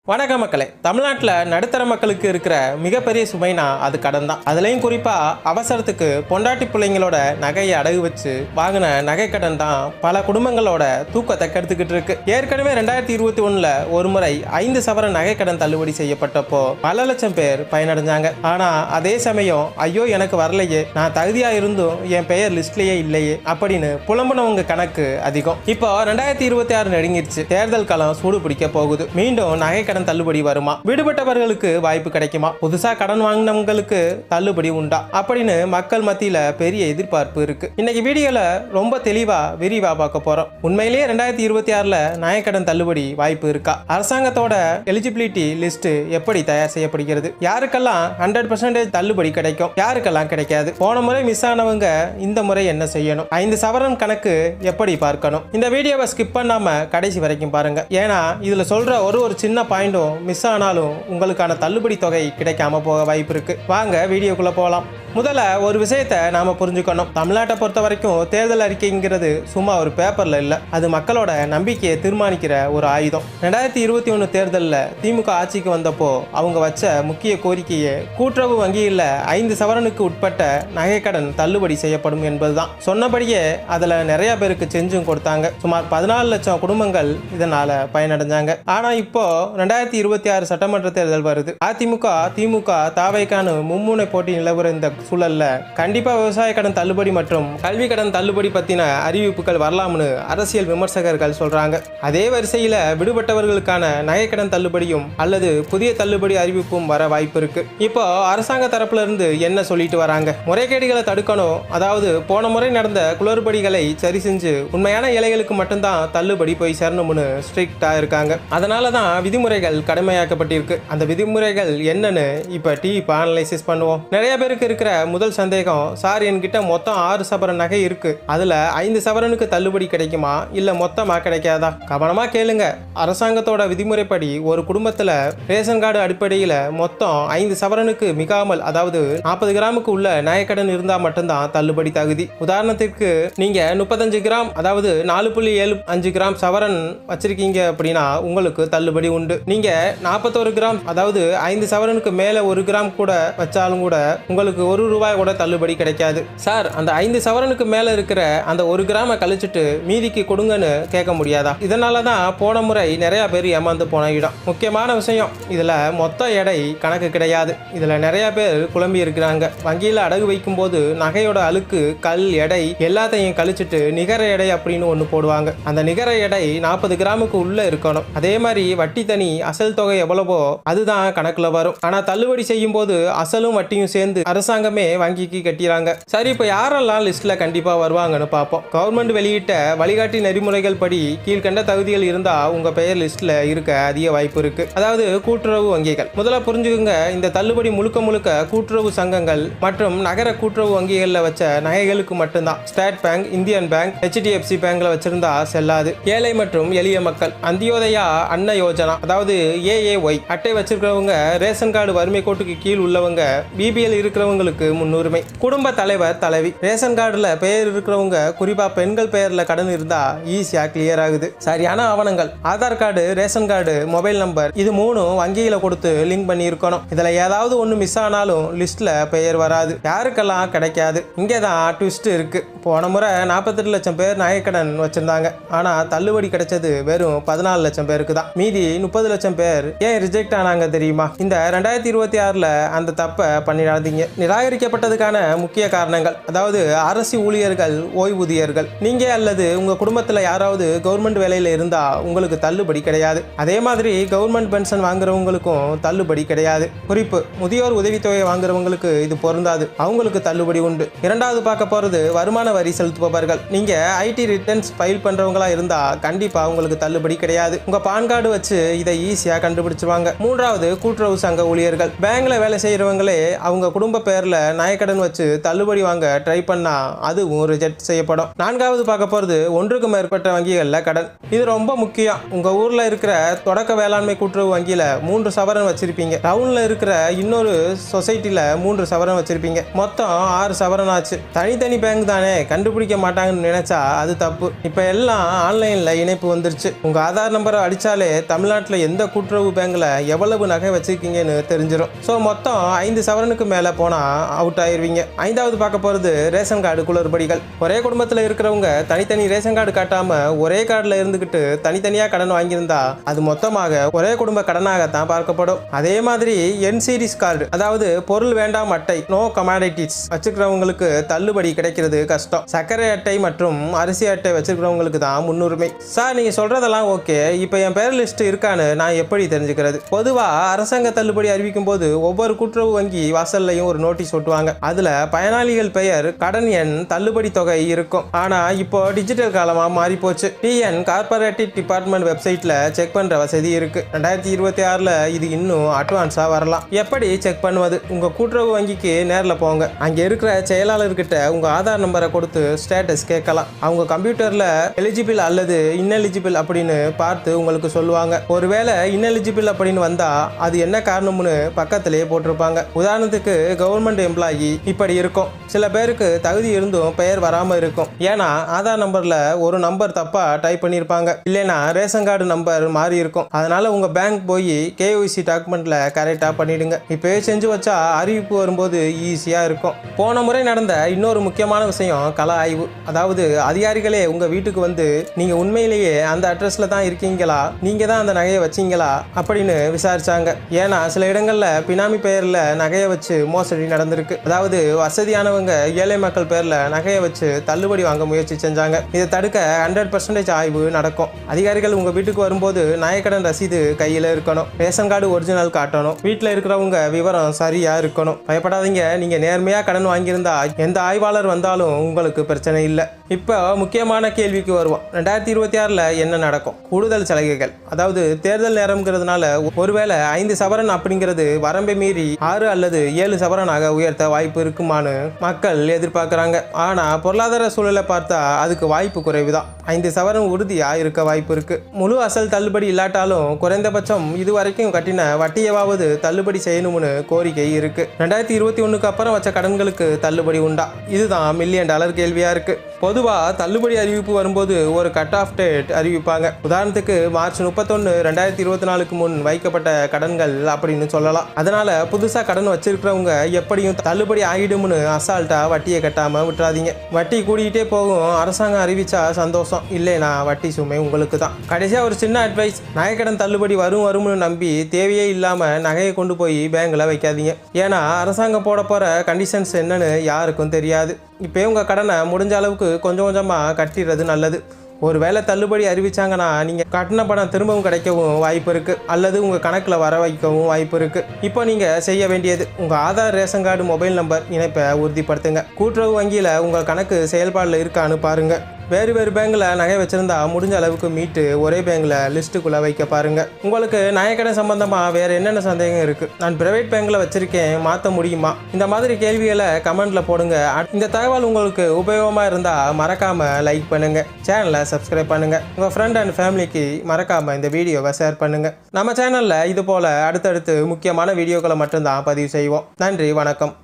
வணக்கம் மக்களே. தமிழ்நாட்டில் நடுத்தர மக்களுக்கு இருக்கிற மிகப்பெரிய சுமைனா அது கடன் தான். அதுலேயும் குறிப்பாக அவசரத்துக்கு பொண்டாட்டி பிள்ளைங்களோட நகையை அடகு வச்சு வாங்கின நகை கடன் தான் பல குடும்பங்களோட தூக்கத்தை கெடுத்துக்கிட்டு இருக்கு. ஏற்கனவே 2021 ஒரு முறை 5 சவரன் நகை கடன் தள்ளுபடி செய்யப்பட்டப்போ பல லட்சம் பேர் பயனடைஞ்சாங்க. ஆனால் அதே சமயம் ஐயோ எனக்கு வரலையே, நான் தகுதியாக இருந்தும் என் பெயர் லிஸ்ட்லேயே இல்லையே அப்படின்னு புலம்புனவங்க கணக்கு அதிகம். இப்போ 2026 நெருங்கிடுச்சு. தேர்தல் காலம் சூடு பிடிக்க போகுது. மீண்டும் நகை கடன் தள்ளுபடி வருமா? விடுபட்டவர்களுக்கு வாய்ப்பு கிடைக்குமா? புதுசா கடன் வாங்கினவங்களுக்கு தள்ளுபடி உண்டா அப்படின்னு மக்கள் மத்தியில பெரிய எதிர்பார்ப்பு இருக்கு. இன்னைக்கு வீடியோல ரொம்ப தெளிவா விரிவா பார்க்க போறோம். உண்மையிலேயே 2026 நகை கடன் தள்ளுபடி வாய்ப்பு இருக்கா? அரசாங்கத்தோட எலிஜிபிலிட்டி லிஸ்ட் எப்படி தயார் செய்யப்படுகிறது? யாருக்கெல்லாம் 100% தள்ளுபடி கிடைக்கும், யாருக்கெல்லாம் கிடைக்காது? போன முறை மிஸ் ஆனவங்க இந்த முறை என்ன செய்யணும்? 5 சவரன் கணக்கு எப்படி பார்க்கணும்? இந்த வீடியோவை ஸ்கிப் பண்ணாம கடைசி வரைக்கும் பாருங்க. ஏன்னா இதுல சொல்ற ஒரு சின்ன பாயிண்ட் மிஸ் ஆனாலும் உங்களுக்கான தள்ளுபடி தொகை கிடைக்காம போக வாய்ப்பு இருக்கு. வாங்க வீடியோக்குள்ள போகலாம். முதல்ல ஒரு விஷயத்தை நாம புரிஞ்சுக்கணும். தமிழ்நாட்டை பொறுத்த வரைக்கும் தேர்தல் அறிக்கைங்கிறது சும்மா ஒரு பேப்பர்ல இல்ல, அது மக்களோட நம்பிக்கையை தீர்மானிக்கிற ஒரு ஆயுதம். 2021 தேர்தலில் திமுக ஆட்சிக்கு வந்தப்போ அவங்க வச்ச முக்கிய கோரிக்கையை கூட்டுறவு வங்கியில் 5 சவரனுக்கு உட்பட்ட நகைக்கடன் தள்ளுபடி செய்யப்படும் என்பதுதான். சொன்னபடியே அதுல நிறைய பேருக்கு செஞ்சும் கொடுத்தாங்க. சுமார் 14 லட்சம் குடும்பங்கள் இதனால பயனடைஞ்சாங்க. ஆனா இப்போ 2026 சட்டமன்ற தேர்தல் வருது. அதிமுக திமுக தாவைக்கான மும்முனை போட்டி நிலவர இந்த சூழல்ல கண்டிப்பா விவசாய கடன் தள்ளுபடி மற்றும் கல்வி கடன் தள்ளுபடி பத்தின அறிவிப்புகள் வரலாம்னு அரசியல் விமர்சகர்கள் சொல்றாங்க. அதே வரிசையில விடுபட்டவர்களுக்கான நகை கடன் தள்ளுபடியும் அல்லது புதிய தள்ளுபடி அறிவிப்பும் வர வாய்ப்பு இருக்கு. இப்போ அரசாங்க தரப்புல இருந்து என்ன சொல்லிட்டு வராங்க? முறைகேடுகளை தடுக்கணும், அதாவது போன முறை நடந்த குளறுபடிகளை சரி செஞ்சு உண்மையான இலைகளுக்கு மட்டும்தான் தள்ளுபடி போய் சேரணும்னு ஸ்ட்ரிக்டா இருக்காங்க. அதனாலதான் விதிமுறைகள் கடுமையாக்கப்பட்டிருக்கு. அந்த விதிமுறைகள் என்னன்னு இப்ப அனலைசிஸ் பண்ணுவோம். நிறைய பேருக்கு இருக்கிற முதல் சந்தேகம், சார் என்கிட்ட மொத்தம் 6 சவரன் நகை இருக்கு, அதுல 5 சவரனுக்கு தள்ளுபடி கிடைக்குமா இல்ல மொத்தமா கிடைக்காதா? கவனமா கேளுங்க. அரசாங்கத்தோட விதிமுறைப்படி ஒரு குடும்பத்துல ரேஷன் கார்டு அடிப்படையில மொத்தம் 5 சவரனுக்கு மிகாமல், அதாவது 40 கிராமுக்கு உள்ள நகைக்கடன் இருந்தா மட்டும்தான் தள்ளுபடி தகுதி. உதாரணத்திற்கு நீங்க 35 கிராம், அதாவது 4.75 கிராம் சவரன் வச்சிருக்கீங்க அப்படின்னா உங்களுக்கு தள்ளுபடி உண்டு. நீங்க 41 கிராம், அதாவது 5 சவரனுக்கு மேல 1 கிராம் கூட வச்சாலும் கூட உங்களுக்கு ₹1 கூட தள்ளுபடி கிடைக்காது. சார் அந்த 5 சவரனுக்கு மேல இருக்கிற அந்த 1 கிராம கழிச்சிட்டு மீதிக்கு கொடுங்கன்னு கேட்க முடியாதா? இதனாலதான் போன முறை நிறைய பேர் ஏமாந்து போன இடம். முக்கியமான விஷயம், இதுல மொத்த எடை கணக்கு கிடையாது. இதுல நிறைய பேர் குழம்பி இருக்கிறாங்க. வங்கியில அடகு வைக்கும் போது நகையோட அழுக்கு, கல், எடை எல்லாத்தையும் கழிச்சிட்டு நிகர எடை அப்படின்னு ஒண்ணு போடுவாங்க. அந்த நிகர எடை 40 கிராமுக்கு உள்ள இருக்கணும். அதே மாதிரி வட்டி தனி, அசல் தொகை எவ்வளவோ அதுதான் கணக்குல வரும். ஆனா தள்ளுபடி செய்யும் போது அசலும் வட்டியும் சேர்ந்து அரசாங்கமே வங்கிக்கு கட்டிறாங்க. சரி, இப்ப யாரெல்லாம் லிஸ்ட்ல கண்டிப்பா வருவாங்கன்னு பார்ப்போம். கவர்மெண்ட் வெளியிட்ட வழிகாட்டி நெறிமுறைகள் படி கீழ்கண்ட தகுதிகள் இருந்தா உங்க பெயர் லிஸ்ட்ல இருக்க அதிக வாய்ப்பு இருக்கு. அதாவது கூட்டுறவு வங்கிகள். முதல்ல புரிஞ்சுக்குங்க, இந்த தள்ளுபடி முழுக்க முழுக்க கூட்டுறவு சங்கங்கள் மற்றும் நகர கூட்டுறவு வங்கிகள்ல வச்ச நகைகளுக்கு மட்டும்தான். State bank, Indian bank, HDFC பேங்க்ல வச்சிருந்தா செல்லாது. ஏழை மற்றும் எளிய மக்கள், அந்தியோதயா அன்ன யோஜனா, அதாவது AAY அட்டை வச்சிருக்கிறவங்க, ரேஷன் கார்டு வறுமை கோட்டுக்கு கீழ் உள்ளவங்க, BPL இருக்கிறவங்களுக்கு முன்னுரிமை. குடும்ப தலைவர், தலைவி, ரேஷன் கார்டுல பெயர் இருக்கிறவங்க, குறிப்பா பெண்கள் பெயர்ல கடன் இருந்தா ஈஸியா கிளியர் ஆகுது. சரியான ஆவணங்கள், Aadhaar card, ration card, mobile number, இது 3 வங்கியில கொடுத்து லிங்க் பண்ணி இருக்கணும். இதுல ஏதாவது ஒண்ணு மிஸ் ஆனாலும் லிஸ்ட்ல பெயர் வராது. யாருக்கெல்லாம் கிடைக்காது? இங்கேதான் ட்விஸ்ட் இருக்கு. போன முறை 48 லட்சம் பேர் நகைக்கடன் வச்சிருந்தாங்க. ஆனா தள்ளுபடி கிடைச்சது வெறும் 14 லட்சம் பேருக்கு தான். மீதி 30 லட்சம் பேர் ஏன் ரிஜெக்ட் ஆனாங்க தெரியுமா? இந்த 2026 அந்த தப்பை பண்ணிடாதீங்க. நிராகரிக்கப்பட்டதுக்கான முக்கிய காரணங்கள், அதாவது அரசு ஊழியர்கள், ஓய்வூதியர்கள். நீங்க அல்லது உங்க குடும்பத்துல யாராவது கவர்மெண்ட் வேலையில இருந்தா உங்களுக்கு தள்ளுபடி கிடையாது. அதே மாதிரி கவர்மெண்ட் பென்ஷன் வாங்குறவங்களுக்கும் தள்ளுபடி கிடையாது. குறிப்பு, முதியோர் உதவித்தொகை வாங்குறவங்களுக்கு இது பொருந்தாது, அவங்களுக்கு தள்ளுபடி உண்டு. இரண்டாவது பார்க்க போறது வருமான வரி செலுத்துபவர்கள். நீங்க IT ரிட்டர்ன்ஸ் ஃபைல் பண்றவங்களா இருந்தா கண்டிப்பா உங்களுக்கு தள்ளுபடி கிடையாது. உங்க பான் கார்டு வச்சு இதை ஈஸியா கண்டுபிடிச்சிருவாங்க. மூன்றாவது கூட்டுறவு சங்க ஊழியர்கள். பேங்க்ல வேலை செய்யறவங்களே அவங்க குடும்ப பெயர்ல நகைக்கடன் வச்சு தள்ளுபடி வாங்க ட்ரை பண்ணா அதுவும் ரிஜெக்ட் செய்யப்படும். நான்காவது பார்க்க போறது ஒன்றுக்கு மேற்பட்ட வங்கிகள்ல கடன். இது ரொம்ப முக்கியம். உங்க ஊர்ல இருக்கிற தொடக்க வேளாண்மை கூட்டுறவு வங்கியில 3 சவரன் வச்சிருப்பீங்க. டவுன்ல இருக்கிற இன்னொரு சொசைட்டில 3 சவரன் வச்சிருப்பீங்க. மொத்தம் 6 சவரன் ஆச்சு. தனித்தனி பேங்க் தானே, கண்டுபிடிக்க மாட்டாங்கன்னு நினைச்சா அது தப்பு. இப்போ எல்லாம் ஆன்லைனில் இணைப்பு வந்துருச்சு. உங்கள் ஆதார் நம்பரை அடித்தாலே தமிழ்நாட்டில் எந்த கூட்டுறவு பேங்கில் எவ்வளவு நகை வச்சுருக்கீங்கன்னு தெரிஞ்சிடும். ஸோ மொத்தம் 5 சவரனுக்கு மேலே போனால் அவுட் ஆயிடுவீங்க. 5வது பார்க்க போகிறது ரேஷன் கார்டு குளறுபடிகள். ஒரே குடும்பத்தில் இருக்கிறவங்க தனித்தனி ரேஷன் கார்டு காட்டாமல் ஒரே கார்டில் இருந்துக்கிட்டு தனித்தனியாக கடன் வாங்கியிருந்தா அது மொத்தமாக ஒரே குடும்ப கடனாகத்தான் பார்க்கப்படும். அதே மாதிரி என் சீரிஸ் கார்டு, அதாவது பொருள் வேண்டாம் அட்டை, நோ கமாடிட்டிஸ் வச்சுக்கிறவங்களுக்கு தள்ளுபடி கிடைக்கிறது கஷ்டம். சர்க்கரை அட்டை மற்றும் அரிசி அட்டை வச்சிருக்கிறவங்களுக்கு தான் முன்னுரிமை. சார் நீங்க சொல்றதெல்லாம் ஓகே, இப்போ என் பேர் லிஸ்ட் இருக்கான்னு நான் எப்படி தெரிஞ்சுக்கிறது? பொதுவா அரசாங்க தள்ளுபடி அறிவிக்கும் போது ஒவ்வொரு கூட்டுறவு வங்கி வாசல்லையும் ஒரு நோட்டீஸ் ஒட்டுவாங்க. அதுல பயனாளிகள் பெயர், கடன் எண், தள்ளுபடி தொகை இருக்கும். ஆனா இப்போ டிஜிட்டல் காலமா மாறி போச்சு. டிஎன் கார்பரேட்டிவ் டிபார்ட்மெண்ட் வெப்சைட்ல செக் பண்ற வசதி இருக்கு. 2026ல இது இன்னும் அட்வான்ஸா வரலாம். எப்படி செக் பண்ணுவது? உங்க கூட்டுறவு வங்கிக்கு நேரில் போங்க. அங்க இருக்கிற செயலாளர்கிட்ட உங்க ஆதார் நம்பரை கொடுத்து ஸ்டேட்டஸ் கேட்கலாம். அவங்க கம்ப்யூட்டர்ல எலிஜிபிள் அல்லது இன்எலிஜிபிள் அப்படின்னு பார்த்து உங்களுக்கு சொல்லுவாங்க. ஒருவேளை இன்எலிஜிபிள் அப்படின்னு வந்தா அது என்ன காரணம்னு பக்கத்திலேயே போட்டிருப்பாங்க. உதாரணத்துக்கு கவர்மெண்ட் எம்ப்ளாயி இப்படி இருக்கும். சில பேருக்கு தகுதி இருந்தும் பெயர் வராம இருக்கும். ஏன்னா ஆதார் நம்பர்ல ஒரு நம்பர் தப்பா டைப் பண்ணியிருப்பாங்க, இல்லைன்னா ரேஷன் கார்டு நம்பர் மாறி இருக்கும். அதனால உங்க பேங்க் போய் கேஒய்சி டாக்குமெண்ட்ல கரெக்டா பண்ணிடுங்க. இப்பவே செஞ்சு வச்சா அறிவிப்பு வரும்போது ஈஸியா இருக்கும். போன முறை நடந்த இன்னொரு முக்கியமான விஷயம் கள ஆய்வு. அதாவது அதிகாரிகளே உங்க வீட்டுக்கு வந்து நீங்க உண்மையிலேயே அந்த அட்ரஸ்ல தான் இருக்கீங்களா, நீங்க தான் அந்த நகையை வச்சீங்களா அப்படின்னு விசாரிச்சாங்க. ஏன்னா சில இடங்கள்ல பினாமி பெயர்ல நகையை வச்சு மோசடி நடந்திருக்கு. அதாவது வசதியானவங்க ஏழை மக்கள் பேர்ல நகையை வச்சு தள்ளுபடி வாங்க முயற்சி செஞ்சாங்க. இதை தடுக்க 100% ஆய்வு நடக்கும். அதிகாரிகள் உங்க வீட்டுக்கு வரும்போது நகைக்கடன் ரசீது கையில இருக்கணும், ரேஷன் கார்டு ஒரிஜினல் காட்டணும், வீட்டில் இருக்கிறவங்க விவரம் சரியா இருக்கணும். பயப்படாதீங்க, நீங்க நேர்மையா கடன் வாங்கியிருந்தா எந்த ஆய்வாளர் வந்தாலும் உங்களுக்கு பிரச்சனை இல்லை. இப்போ முக்கியமான கேள்விக்கு வருவோம். 2026ல என்ன நடக்கும்? கூடுதல் சலுகைகள், அதாவது தேர்தல் நேரம்ங்கிறதுனால ஒருவேளை 5 சவரன் அப்படிங்கிறது வரம்பை மீறி 6 அல்லது 7 சவரனாக உயர்த்த வாய்ப்பு இருக்குமான்னு மக்கள் எதிர்பார்க்குறாங்க. ஆனால் பொருளாதார சூழலை பார்த்தா அதுக்கு வாய்ப்பு குறைவுதான். 5 சவரன் உறுதியா இருக்க வாய்ப்பு இருக்கு. முழு அசல் தள்ளுபடி இல்லாட்டாலும் குறைந்தபட்சம் இதுவரைக்கும் கட்டின வட்டியவாவது தள்ளுபடி செய்யணும்னு கோரிக்கை இருக்கு. 2021க்கு அப்புறம் வச்ச கடன்களுக்கு தள்ளுபடி உண்டா? இதுதான் $1 மில்லியன் கேள்வியா இருக்கு. பொதுவாக தள்ளுபடி அறிவிப்பு வரும்போது ஒரு கட் ஆஃப் டேட் அறிவிப்பாங்க. உதாரணத்துக்கு மார்ச் 31, 2024க்கு முன் வைக்கப்பட்ட கடன்கள் அப்படின்னு சொல்லலாம். அதனால புதுசாக கடன் வச்சிருக்கிறவங்க எப்படியும் தள்ளுபடி ஆகிடும்னு அசால்ட்டா வட்டியை கட்டாம விட்டுறாதீங்க. வட்டி கூடிக்கிட்டே போகும். அரசாங்கம் அறிவிச்சா சந்தோஷம், இல்லைனா வட்டி சுமை உங்களுக்கு தான். கடைசியாக ஒரு சின்ன அட்வைஸ், நகைக்கடன் தள்ளுபடி வரும்னு நம்பி தேவையே இல்லாமல் நகையை கொண்டு போய் பேங்கில் வைக்காதீங்க. ஏன்னா அரசாங்கம் போட போகிற கண்டிஷன்ஸ் என்னன்னு யாருக்கும் தெரியாது. இப்போ உங்கள் கடனை முடிஞ்ச அளவுக்கு கொஞ்சம் கொஞ்சமாக கட்டிடுறது நல்லது. ஒரு வேளை தள்ளுபடி அறிவிச்சாங்கன்னா நீங்கள் கட்டின பணம் திரும்பவும் கிடைக்கவும் வாய்ப்பு இருக்குது, அல்லது உங்கள் கணக்கில் வர வைக்கவும் வாய்ப்பு இருக்குது. இப்போ நீங்கள் செய்ய வேண்டியது, உங்கள் Aadhaar, ration card, mobile number இணைப்பை உறுதிப்படுத்துங்க. கூட்டுறவு வங்கியில் உங்கள் கணக்கு செயல்பாடில் இருக்கான்னு பாருங்கள். வேறு வேறு பேங்கில் நகை வச்சுருந்தா முடிஞ்ச அளவுக்கு மீட்டு ஒரே பேங்கில் லிஸ்ட்டுக்குள்ளே வைக்க பாருங்கள். உங்களுக்கு நகைக்கடன் சம்பந்தமாக வேறு என்னென்ன சந்தேகம் இருக்குது? நான் பிரைவேட் பேங்கில் வச்சுருக்கேன், மாற்ற முடியுமா? இந்த மாதிரி கேள்விகளை கமெண்ட்டில் போடுங்க. இந்த தகவல் உங்களுக்கு உபயோகமாக இருந்தால் மறக்காமல் லைக் பண்ணுங்கள், சேனலை சப்ஸ்கிரைப் பண்ணுங்கள், உங்கள் ஃப்ரெண்ட் அண்ட் ஃபேமிலிக்கு மறக்காமல் இந்த வீடியோவை ஷேர் பண்ணுங்கள். நம்ம சேனலில் இது போல் அடுத்தடுத்து முக்கியமான வீடியோக்களை மட்டும்தான் பதிவு செய்வோம். நன்றி, வணக்கம்.